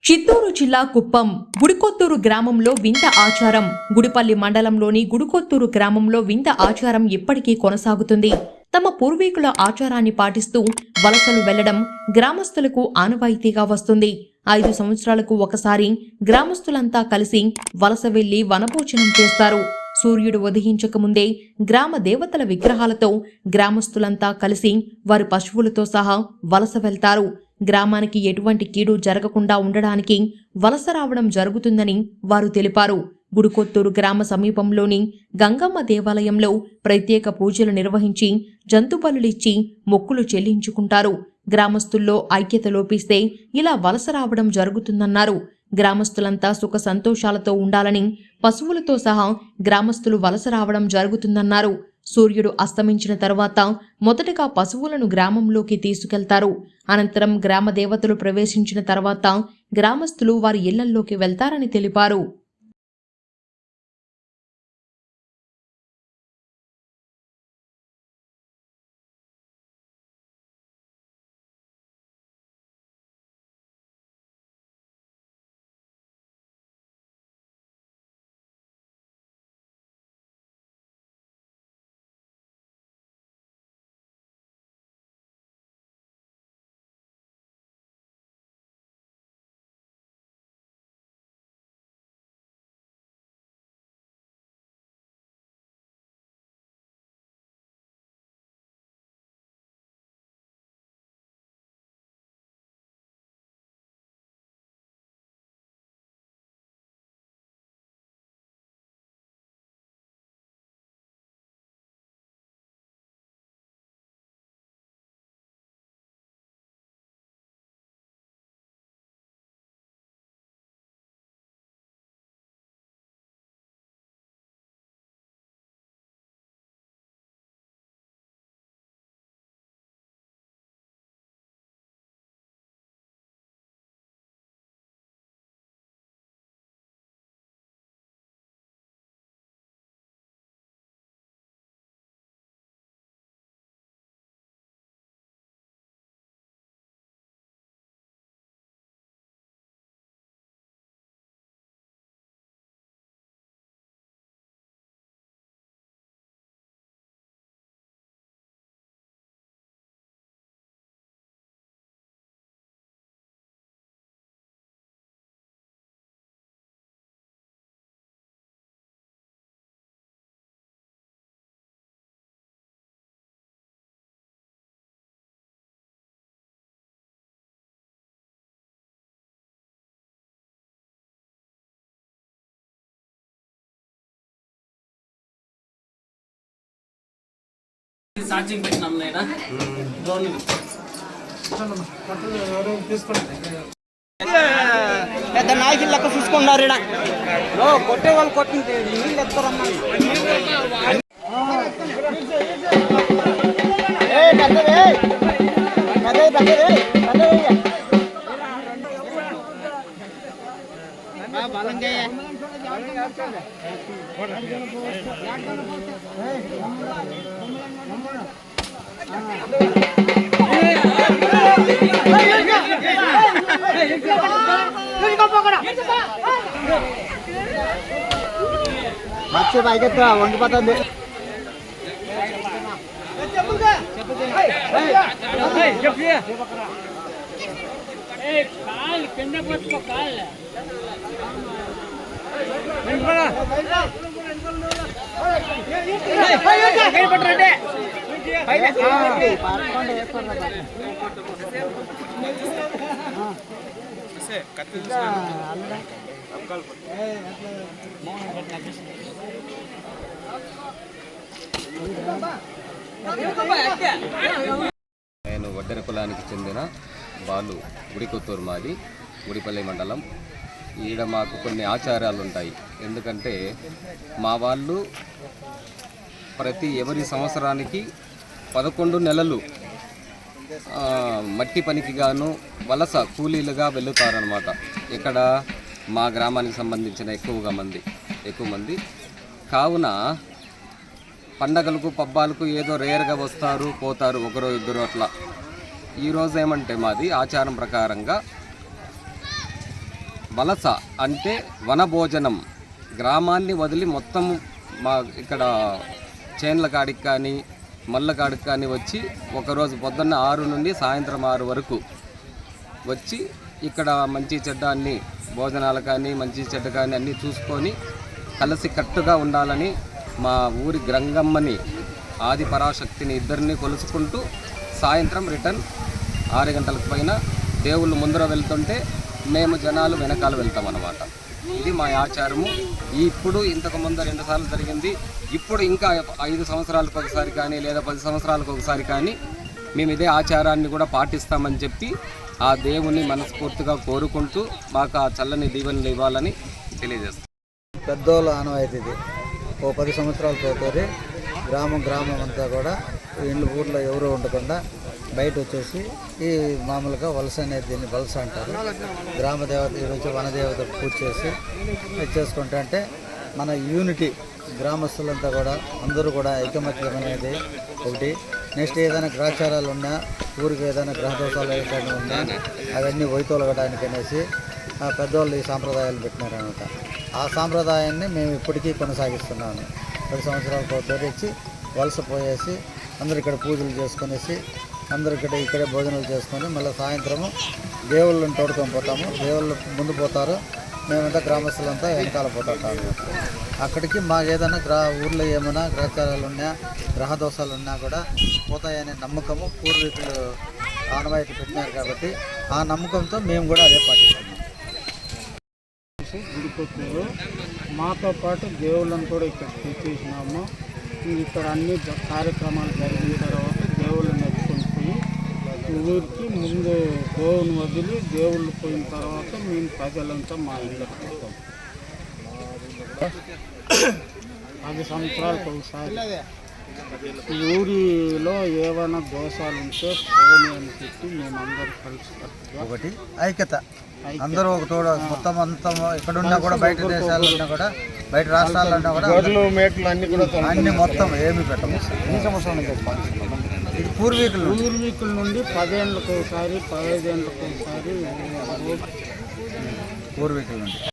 చిత్తూరు జిల్లా కుప్పం గుడికొత్తూరు గ్రామంలో వింత ఆచారం. గుడిపల్లి మండలంలోని గుడికొత్తూరు గ్రామంలో వింత ఆచారం ఇప్పటికీ కొనసాగుతుంది. తమ పూర్వీకుల ఆచారాన్ని పాటిస్తూ వలసలు వెళ్లడం గ్రామస్తులకు ఆనవాయితీగా వస్తుంది. 5 సంవత్సరాలకు ఒకసారి గ్రామస్తులంతా కలిసి వలస వెళ్లి వనభోజనం చేస్తారు. సూర్యుడు ఉదయించక ముందే గ్రామ దేవతల విగ్రహాలతో గ్రామస్తులంతా కలిసి వారి పశువులతో సహా వలస వెళ్తారు. గ్రామానికి ఎటువంటి కీడు జరగకుండా ఉండడానికి వలస రావడం జరుగుతుందని వారు తెలిపారు. గుడికొత్తూరు గ్రామ సమీపంలోని గంగమ్మ దేవాలయంలో ప్రత్యేక పూజలు నిర్వహించి జంతు బలులిచ్చి మొక్కులు చెల్లించుకుంటారు. గ్రామస్తుల్లో ఐక్యత లోపిస్తే ఇలా వలస రావడం జరుగుతుందన్నారు. గ్రామస్తులంతా సుఖ సంతోషాలతో ఉండాలని పశువులతో సహా గ్రామస్తులు వలస రావడం జరుగుతుందన్నారు. సూర్యుడు అస్తమించిన తర్వాత మొదటగా పశువులను గ్రామంలోకి తీసుకెళ్తారు. అనంతరం గ్రామ దేవతలు ప్రవేశించిన తర్వాత గ్రామస్తులు వారి ఇళ్లల్లోకి వెళ్తారని తెలిపారు. ఛార్జింగ్ పెట్టినాం నేనా పెద్ద నాయకులు లెక్క చూసుకున్నారు. కొట్టే వాళ్ళు కొట్టింటే నీళ్ళు ఎత్తారమ్మా. మత్స్య పైకెత్త వండిపోతుంది. నేను వడ్డెర కులానికి చెందిన బాలు. గుడికొత్తూరు మాది, గుడిపల్లి మండలం. ఈడ మాకు కొన్ని ఆచారాలు ఉంటాయి. ఎందుకంటే మా వాళ్ళు ఎవరి సంవత్సరానికి 11 నెలలు మట్టి పనికి గాను వలస కూలీలుగా వెళ్తారనమాట. ఇక్కడ మా గ్రామానికి సంబంధించిన ఎక్కువ మంది కావున పండగలకు పబ్బాలకు ఏదో రేర్గా వస్తారు పోతారు, ఒకరో ఇద్దరు అట్లా. ఈరోజు ఏమంటే మాది ఆచారం ప్రకారంగా వలస అంటే వనభోజనం. గ్రామాన్ని వదిలి మొత్తం మా ఇక్కడ చేన్ల కాడికి కానీ మల్ల కాడికి కానీ వచ్చి ఒకరోజు పొద్దున్న 6 నుండి సాయంత్రం 6 వరకు వచ్చి ఇక్కడ మంచి చెడ్డ అన్ని భోజనాలు కానీ మంచి చెడ్డ కానీ అన్నీ చూసుకొని కలిసి కట్టుగా ఉండాలని మా ఊరి గ్రంగమ్మని ఆది పరాశక్తిని ఇద్దరిని కొలుసుకుంటూ సాయంత్రం రిటర్న్ 6 గంటలకు పైన దేవుళ్ళు ముందర వెళ్తుంటే మేము జనాలు వెనకాల వెళ్తాం అన్నమాట. ఇది మా ఆచారము. ఇప్పుడు ఇంతకు ముందు 2 సార్లు జరిగింది. ఇప్పుడు ఇంకా 5 సంవత్సరాలకు ఒకసారి కానీ లేదా 10 సంవత్సరాలకు ఒకసారి కానీ మేము ఇదే ఆచారాన్ని కూడా పాటిస్తామని చెప్పి ఆ దేవుని మనస్ఫూర్తిగా కోరుకుంటూ మాకు ఆ చల్లని దీవెనలు ఇవ్వాలని తెలియజేస్తాం. పెద్దోళ్ళ ఆనవాయితీ ఇది. 10 సంవత్సరాల తోటి గ్రామం అంతా కూడా ఊర్లో ఎవరు ఉండకుండా బయట వచ్చేసి ఈ మామూలుగా వలస అనేది దీన్ని వలస అంటారు. గ్రామ దేవత ఈరోజు వనదేవత పూజ చేసి చేసుకుంటా అంటే మన యూనిటీ గ్రామస్తులంతా కూడా అందరూ కూడా ఐకమత్యం అనేది ఒకటి. నెక్స్ట్ ఏదైనా గ్రహచారాలు ఉన్నా ఊరికి ఏదైనా గ్రహదోషాలు ఏదైనా ఉన్నా అవన్నీ వైతొలగడానికి అనేసి పెద్దవాళ్ళు ఈ సాంప్రదాయాలు పెట్టినారనమాట. ఆ సాంప్రదాయాన్ని మేము ఇప్పటికీ కొనసాగిస్తున్నాము. 10 సంవత్సరాలకు తోటి వలస పోయేసి అందరు ఇక్కడ పూజలు చేసుకునేసి అందరు ఇక్కడే భోజనాలు చేసుకొని మళ్ళీ సాయంత్రము దేవుళ్ళని తోడుకొని పోతాము. దేవుళ్ళు ముందు పోతారు, మేమంతా గ్రామస్తులంతా వెనకాల పోతాము. అక్కడికి మాకు ఏదైనా ఊర్లో ఏమైనా గ్రహచారాలు ఉన్నా గ్రహదోషాలు ఉన్నా కూడా పోతాయనే నమ్మకము పూర్వీకులు ఆనవాయితీ పెట్టినారు కాబట్టి ఆ నమ్మకంతో మేము కూడా అదే పాటిస్తున్నాం. గుడికొచ్చారు, మాతో పాటు దేవుళ్ళని కూడా ఇక్కడ తెచ్చేసినాము. ఇక్కడ అన్ని కార్యక్రమాలు జరిగిన తర్వాత దేవుళ్ళని ఎత్తుకొని పోయి ఊరికి ముందు గోవును వదిలి దేవుళ్ళు పోయిన తర్వాత మేము ప్రజలంతా మా ఇళ్ళకి పోతాం. 10 సంవత్సరాలకు ఒకసారి ఊరిలో ఏమైనా దోషాలు ఉంటే పోనీ అని చెప్పి మేమందరూ కలిసి ఒకటి ఐక్యత, అందరూ ఒక తోడు మొత్తం అంతా ఎక్కడున్నా కూడా బయట దేశాల్లో ఉన్నా కూడా బయట రాష్ట్రాల్లో ఉన్నా కూడా అన్ని మొత్తం ఏమి పెట్టము. ఇది పూర్వీకుల నుండి 10 ఏళ్ళకు ఒకసారి 15 ఏళ్ళకు ఒకసారి పూర్వీకుల నుండి